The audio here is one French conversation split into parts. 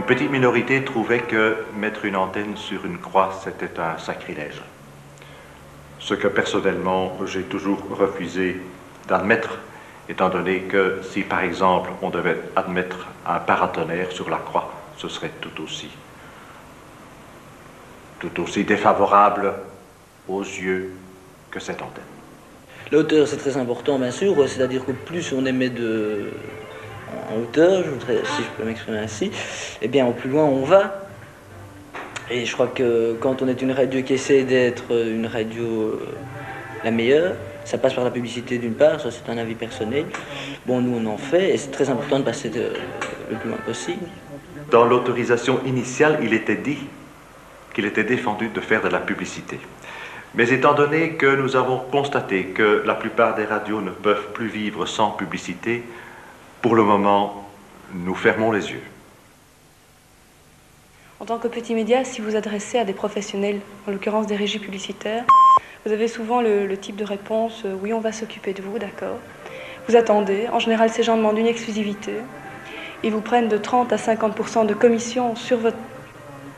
petite minorité trouvait que mettre une antenne sur une croix, c'était un sacrilège. Ce que personnellement, j'ai toujours refusé d'admettre, étant donné que si par exemple on devait admettre un paratonnerre sur la croix, ce serait tout aussi défavorable aux yeux que cette antenne. La hauteur, c'est très important, bien sûr, c'est-à-dire que plus on émet en hauteur, si je peux m'exprimer ainsi, eh bien au plus loin on va. Et je crois que quand on est une radio qui essaie d'être une radio la meilleure, ça passe par la publicité d'une part, ça c'est un avis personnel. Bon, nous on en fait, et c'est très important de passer le plus loin possible. Dans l'autorisation initiale, il était dit qu'il était défendu de faire de la publicité. Mais étant donné que nous avons constaté que la plupart des radios ne peuvent plus vivre sans publicité, pour le moment, nous fermons les yeux. En tant que petit média, si vous adressez à des professionnels, en l'occurrence des régies publicitaires, vous avez souvent le type de réponse « oui, on va s'occuper de vous, d'accord ». Vous attendez. En général, ces gens demandent une exclusivité. Ils vous prennent de 30 à 50% de commission sur votre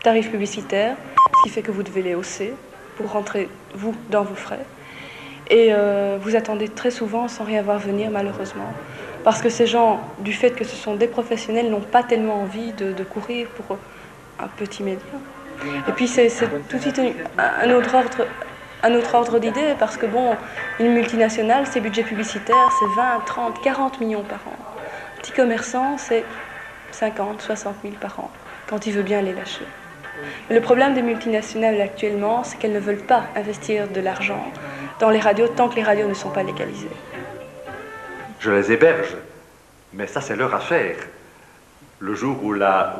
tarif publicitaire, ce qui fait que vous devez les hausser pour rentrer, vous, dans vos frais. Et vous attendez très souvent sans rien voir venir, malheureusement. Parce que ces gens, du fait que ce sont des professionnels, n'ont pas tellement envie de courir pour un petit média. Et puis c'est tout de suite un autre ordre d'idée, parce que bon, une multinationale, ses budgets publicitaires, c'est 20, 30, 40 millions par an. Un petit commerçant, c'est 50, 60 000 par an, quand il veut bien les lâcher. Mais le problème des multinationales actuellement, c'est qu'elles ne veulent pas investir de l'argent dans les radios tant que les radios ne sont pas légalisées. Je les héberge, mais ça c'est leur affaire. Le jour où la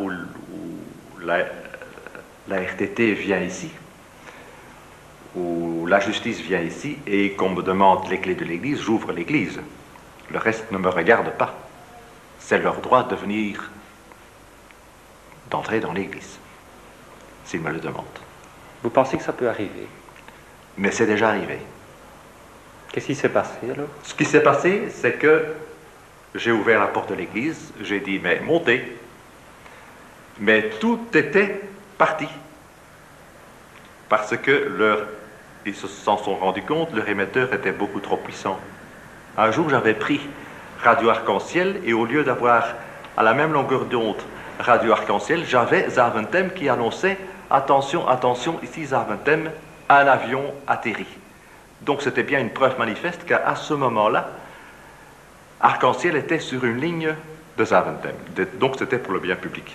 RTT vient ici, où la justice vient ici et qu'on me demande les clés de l'église, j'ouvre l'église. Le reste ne me regarde pas. C'est leur droit de venir, d'entrer dans l'église, s'ils me le demandent. Vous pensez que ça peut arriver? Mais c'est déjà arrivé. Qu'est-ce qui s'est passé alors? Ce qui s'est passé, c'est que j'ai ouvert la porte de l'église, j'ai dit, mais montez. Mais tout était parti. Parce que ils s'en sont rendus compte, leur émetteur était beaucoup trop puissant. Un jour, j'avais pris Radio Arc-en-Ciel, et au lieu d'avoir à la même longueur d'onde Radio Arc-en-Ciel, j'avais Zaventem qui annonçait « Attention, attention, ici Zaventem, un avion atterri ». Donc c'était bien une preuve manifeste qu'à ce moment-là, Arc-en-Ciel était sur une ligne de Zaventem. Donc c'était pour le bien public.